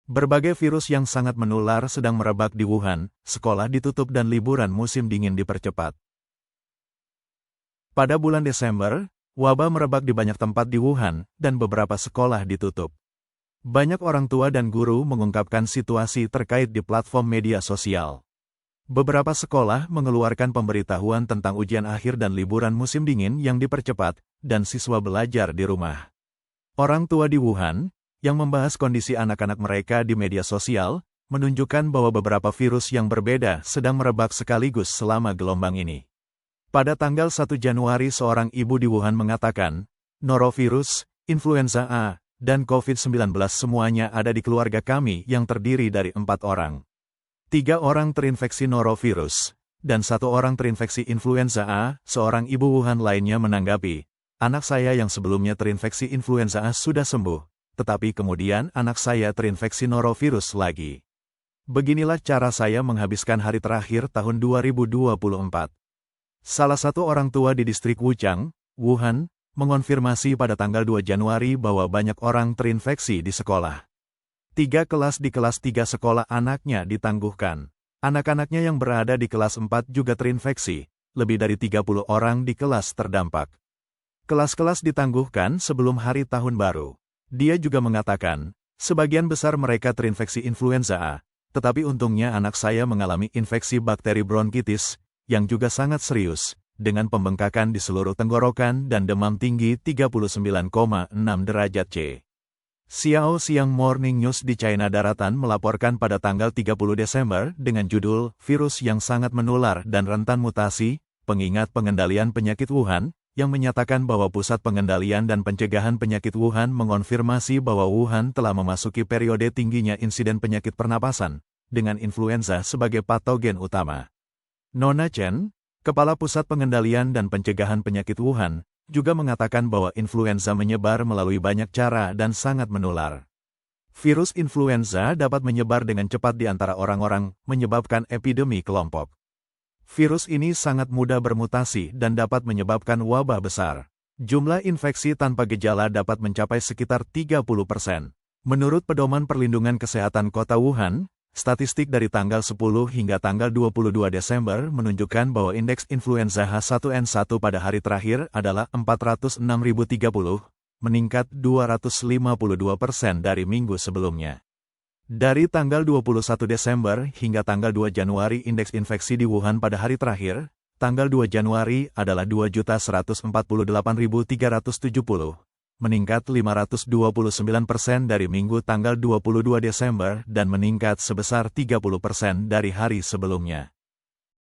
Berbagai virus yang sangat menular sedang merebak di Wuhan, sekolah ditutup dan liburan musim dingin dipercepat. Pada bulan Desember, wabah merebak di banyak tempat di Wuhan, dan beberapa sekolah ditutup. Banyak orang tua dan guru mengungkapkan situasi terkait di platform media sosial. Beberapa sekolah mengeluarkan pemberitahuan tentang ujian akhir dan liburan musim dingin yang dipercepat, dan siswa belajar di rumah. Orang tua di Wuhan, yang membahas kondisi anak-anak mereka di media sosial, menunjukkan bahwa beberapa virus yang berbeda sedang merebak sekaligus selama gelombang ini. Pada tanggal 1 Januari seorang ibu di Wuhan mengatakan, norovirus, influenza A, dan COVID-19 semuanya ada di keluarga kami yang terdiri dari 4 orang. 3 orang terinfeksi norovirus, dan 1 orang terinfeksi influenza A. Seorang ibu Wuhan lainnya menanggapi, anak saya yang sebelumnya terinfeksi influenza A sudah sembuh, tetapi kemudian anak saya terinfeksi norovirus lagi. Beginilah cara saya menghabiskan hari terakhir tahun 2024. Salah satu orang tua di distrik Wuchang, Wuhan, mengonfirmasi pada tanggal 2 Januari bahwa banyak orang terinfeksi di sekolah. 3 kelas di kelas 3 sekolah anaknya ditangguhkan. Anak-anaknya yang berada di kelas 4 juga terinfeksi, lebih dari 30 orang di kelas terdampak. Kelas-kelas ditangguhkan sebelum hari tahun baru. Dia juga mengatakan, sebagian besar mereka terinfeksi influenza A, tetapi untungnya anak saya mengalami infeksi bakteri bronkitis, yang juga sangat serius, dengan pembengkakan di seluruh tenggorokan dan demam tinggi 39,6 derajat C. Xiao Xiang Morning News di China Daratan melaporkan pada tanggal 30 Desember dengan judul Virus yang sangat menular dan rentan mutasi, pengingat pengendalian penyakit Wuhan, yang menyatakan bahwa Pusat Pengendalian dan Pencegahan Penyakit Wuhan mengonfirmasi bahwa Wuhan telah memasuki periode tingginya insiden penyakit pernapasan, dengan influenza sebagai patogen utama. Nona Chen, Kepala Pusat Pengendalian dan Pencegahan Penyakit Wuhan, juga mengatakan bahwa influenza menyebar melalui banyak cara dan sangat menular. Virus influenza dapat menyebar dengan cepat di antara orang-orang, menyebabkan epidemi kelompok. Virus ini sangat mudah bermutasi dan dapat menyebabkan wabah besar. Jumlah infeksi tanpa gejala dapat mencapai sekitar 30%. Menurut Pedoman Perlindungan Kesehatan Kota Wuhan, statistik dari tanggal 10 hingga tanggal 22 Desember menunjukkan bahwa indeks influenza H1N1 pada hari terakhir adalah 406.030, meningkat 252% dari minggu sebelumnya. Dari tanggal 21 Desember hingga tanggal 2 Januari indeks infeksi di Wuhan pada hari terakhir, tanggal 2 Januari adalah 2.148.370, meningkat 529% dari minggu tanggal 22 Desember dan meningkat sebesar 30% dari hari sebelumnya.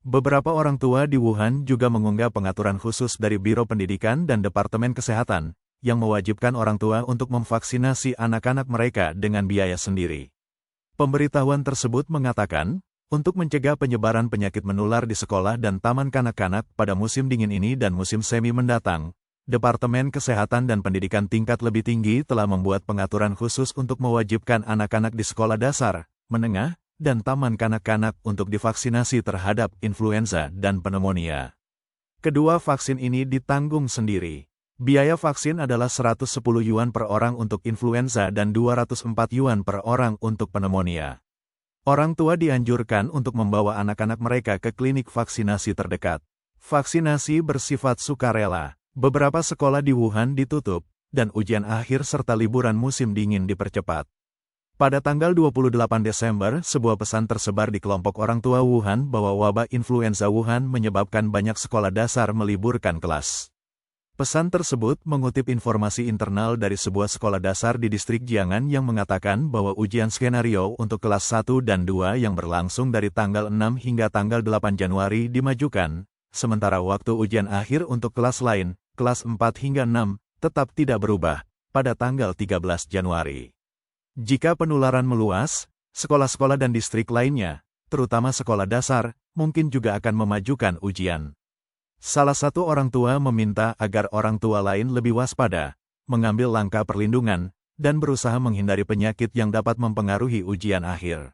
Beberapa orang tua di Wuhan juga mengunggah pengaturan khusus dari Biro Pendidikan dan Departemen Kesehatan, yang mewajibkan orang tua untuk memvaksinasi anak-anak mereka dengan biaya sendiri. Pemberitahuan tersebut mengatakan, untuk mencegah penyebaran penyakit menular di sekolah dan taman kanak-kanak pada musim dingin ini dan musim semi mendatang, Departemen Kesehatan dan Pendidikan tingkat lebih tinggi telah membuat pengaturan khusus untuk mewajibkan anak-anak di sekolah dasar, menengah, dan taman kanak-kanak untuk divaksinasi terhadap influenza dan pneumonia. Kedua vaksin ini ditanggung sendiri. Biaya vaksin adalah 110 yuan per orang untuk influenza dan 204 yuan per orang untuk pneumonia. Orang tua dianjurkan untuk membawa anak-anak mereka ke klinik vaksinasi terdekat. Vaksinasi bersifat sukarela. Beberapa sekolah di Wuhan ditutup, dan ujian akhir serta liburan musim dingin dipercepat. Pada tanggal 28 Desember, sebuah pesan tersebar di kelompok orang tua Wuhan bahwa wabah influenza Wuhan menyebabkan banyak sekolah dasar meliburkan kelas. Pesan tersebut mengutip informasi internal dari sebuah sekolah dasar di distrik Jiang'an yang mengatakan bahwa ujian skenario untuk kelas 1 dan 2 yang berlangsung dari tanggal 6 hingga tanggal 8 Januari dimajukan, sementara waktu ujian akhir untuk kelas lain, kelas 4 hingga 6, tetap tidak berubah, pada tanggal 13 Januari. Jika penularan meluas, sekolah-sekolah dan distrik lainnya, terutama sekolah dasar, mungkin juga akan memajukan ujian. Salah satu orang tua meminta agar orang tua lain lebih waspada, mengambil langkah perlindungan, dan berusaha menghindari penyakit yang dapat mempengaruhi ujian akhir.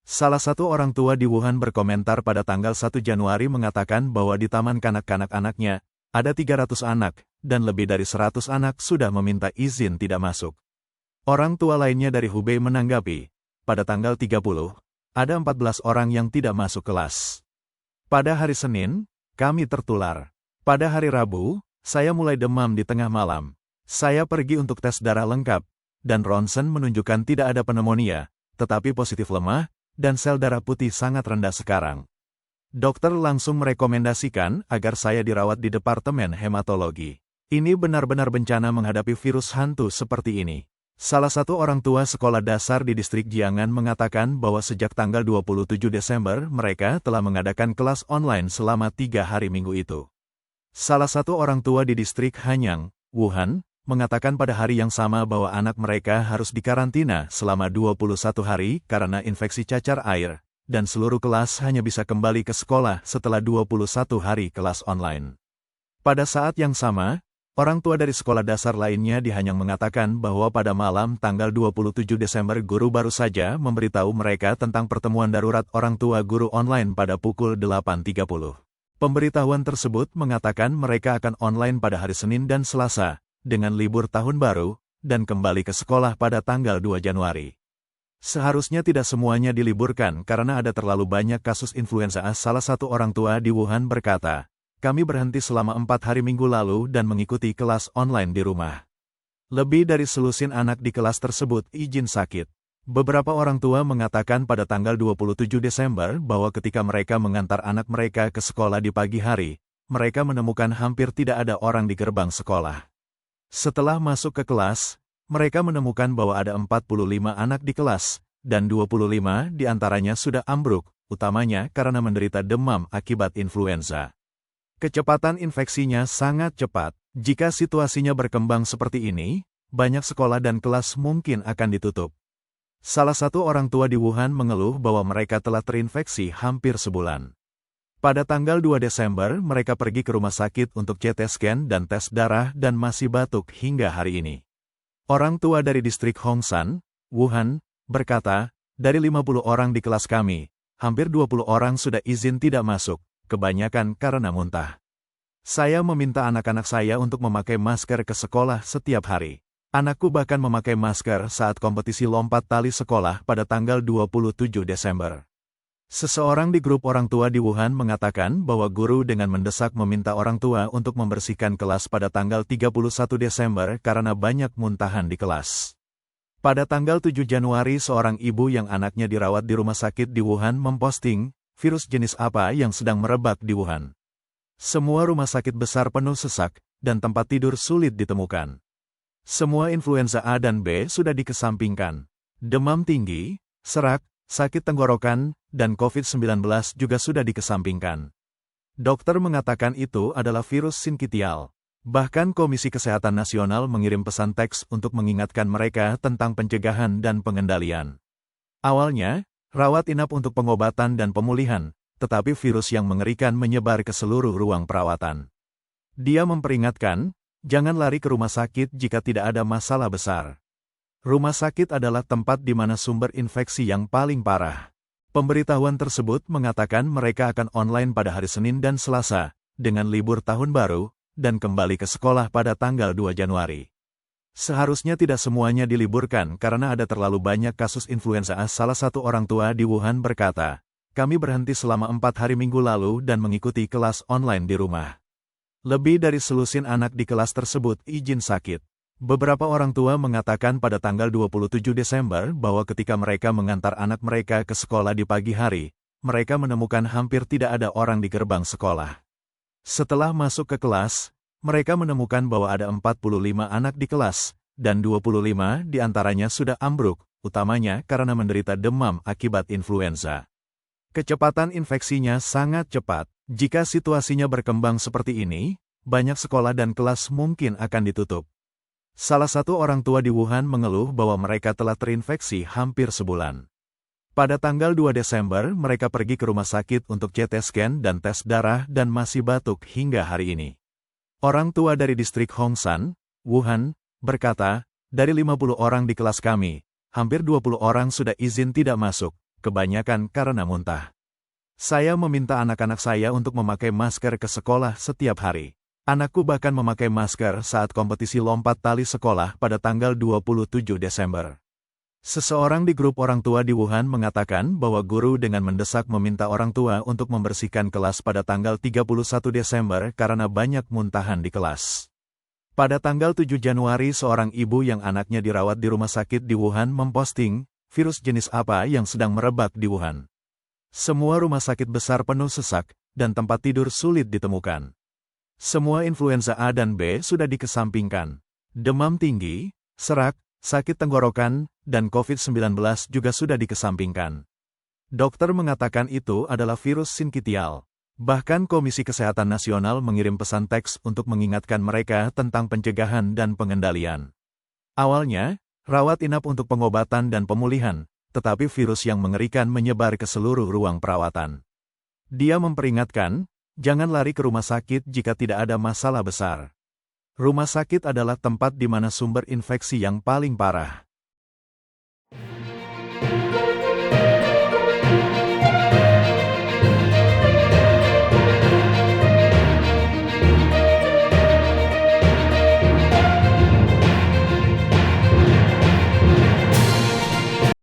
Salah satu orang tua di Wuhan berkomentar pada tanggal 1 Januari mengatakan bahwa di taman kanak-kanak anaknya, ada 300 anak, dan lebih dari 100 anak sudah meminta izin tidak masuk. Orang tua lainnya dari Hubei menanggapi, pada tanggal 30, ada 14 orang yang tidak masuk kelas. Pada hari Senin, kami tertular. Pada hari Rabu, saya mulai demam di tengah malam. Saya pergi untuk tes darah lengkap, dan ronsen menunjukkan tidak ada pneumonia, tetapi positif lemah, dan sel darah putih sangat rendah sekarang. Dokter langsung merekomendasikan agar saya dirawat di Departemen Hematologi. Ini benar-benar bencana menghadapi virus hantu seperti ini. Salah satu orang tua sekolah dasar di distrik Jiangan mengatakan bahwa sejak tanggal 27 Desember mereka telah mengadakan kelas online selama 3 hari minggu itu. Salah satu orang tua di distrik Hanyang, Wuhan, mengatakan pada hari yang sama bahwa anak mereka harus dikarantina selama 21 hari karena infeksi cacar air, dan seluruh kelas hanya bisa kembali ke sekolah setelah 21 hari kelas online. Pada saat yang sama, orang tua dari sekolah dasar lainnya di Hanyang mengatakan bahwa pada malam tanggal 27 Desember guru baru saja memberitahu mereka tentang pertemuan darurat orang tua guru online pada pukul 8.30. Pemberitahuan tersebut mengatakan mereka akan online pada hari Senin dan Selasa, dengan libur tahun baru, dan kembali ke sekolah pada tanggal 2 Januari. Seharusnya tidak semuanya diliburkan karena ada terlalu banyak kasus influenza A. Salah satu orang tua di Wuhan berkata, "Kami berhenti selama 4 hari minggu lalu dan mengikuti kelas online di rumah. Lebih dari selusin anak di kelas tersebut izin sakit." Beberapa orang tua mengatakan pada tanggal 27 Desember bahwa ketika mereka mengantar anak mereka ke sekolah di pagi hari, mereka menemukan hampir tidak ada orang di gerbang sekolah. Setelah masuk ke kelas, mereka menemukan bahwa ada 45 anak di kelas, dan 25 di antaranya sudah ambruk, utamanya karena menderita demam akibat influenza. Kecepatan infeksinya sangat cepat. Jika situasinya berkembang seperti ini, banyak sekolah dan kelas mungkin akan ditutup. Salah satu orang tua di Wuhan mengeluh bahwa mereka telah terinfeksi hampir sebulan. Pada tanggal 2 Desember, mereka pergi ke rumah sakit untuk CT scan dan tes darah dan masih batuk hingga hari ini. Orang tua dari distrik Hongshan, Wuhan, berkata, "Dari 50 orang di kelas kami, hampir 20 orang sudah izin tidak masuk, kebanyakan karena muntah. Saya meminta anak-anak saya untuk memakai masker ke sekolah setiap hari. Anakku bahkan memakai masker saat kompetisi lompat tali sekolah pada tanggal 27 Desember. Seseorang di grup orang tua di Wuhan mengatakan bahwa guru dengan mendesak meminta orang tua untuk membersihkan kelas pada tanggal 31 Desember karena banyak muntahan di kelas. Pada tanggal 7 Januari seorang ibu yang anaknya dirawat di rumah sakit di Wuhan memposting, virus jenis apa yang sedang merebak di Wuhan. Semua rumah sakit besar penuh sesak, dan tempat tidur sulit ditemukan. Semua influenza A dan B sudah dikesampingkan. Demam tinggi, serak, sakit tenggorokan, dan COVID-19 juga sudah dikesampingkan. Dokter mengatakan itu adalah virus sinkitial. Bahkan Komisi Kesehatan Nasional mengirim pesan teks untuk mengingatkan mereka tentang pencegahan dan pengendalian. Awalnya, rawat inap untuk pengobatan dan pemulihan, tetapi virus yang mengerikan menyebar ke seluruh ruang perawatan. Dia memperingatkan, jangan lari ke rumah sakit jika tidak ada masalah besar. Rumah sakit adalah tempat di mana sumber infeksi yang paling parah. Pemberitahuan tersebut mengatakan mereka akan online pada hari Senin dan Selasa, dengan libur tahun baru, dan kembali ke sekolah pada tanggal 2 Januari. Seharusnya tidak semuanya diliburkan karena ada terlalu banyak kasus influenza A. Salah satu orang tua di Wuhan berkata, "Kami berhenti selama 4 hari minggu lalu dan mengikuti kelas online di rumah." Lebih dari selusin anak di kelas tersebut izin sakit. Beberapa orang tua mengatakan pada tanggal 27 Desember bahwa ketika mereka mengantar anak mereka ke sekolah di pagi hari, mereka menemukan hampir tidak ada orang di gerbang sekolah. Setelah masuk ke kelas, mereka menemukan bahwa ada 45 anak di kelas, dan 25 di antaranya sudah ambruk, utamanya karena menderita demam akibat influenza. Kecepatan infeksinya sangat cepat. Jika situasinya berkembang seperti ini, banyak sekolah dan kelas mungkin akan ditutup. Salah satu orang tua di Wuhan mengeluh bahwa mereka telah terinfeksi hampir sebulan. Pada tanggal 2 Desember, mereka pergi ke rumah sakit untuk CT scan dan tes darah dan masih batuk hingga hari ini. Orang tua dari distrik Hongshan, Wuhan, berkata, "Dari 50 orang di kelas kami, hampir 20 orang sudah izin tidak masuk, kebanyakan karena muntah. Saya meminta anak-anak saya untuk memakai masker ke sekolah setiap hari. Anakku bahkan memakai masker saat kompetisi lompat tali sekolah pada tanggal 27 Desember. Seseorang di grup orang tua di Wuhan mengatakan bahwa guru dengan mendesak meminta orang tua untuk membersihkan kelas pada tanggal 31 Desember karena banyak muntahan di kelas. Pada tanggal 7 Januari seorang ibu yang anaknya dirawat di rumah sakit di Wuhan memposting, virus jenis apa yang sedang merebak di Wuhan. Semua rumah sakit besar penuh sesak, dan tempat tidur sulit ditemukan. Semua influenza A dan B sudah dikesampingkan. Demam tinggi, serak, sakit tenggorokan, dan COVID-19 juga sudah dikesampingkan. Dokter mengatakan itu adalah virus sinkitial. Bahkan Komisi Kesehatan Nasional mengirim pesan teks untuk mengingatkan mereka tentang pencegahan dan pengendalian. Awalnya, rawat inap untuk pengobatan dan pemulihan, tetapi virus yang mengerikan menyebar ke seluruh ruang perawatan. Dia memperingatkan, jangan lari ke rumah sakit jika tidak ada masalah besar. Rumah sakit adalah tempat di mana sumber infeksi yang paling parah.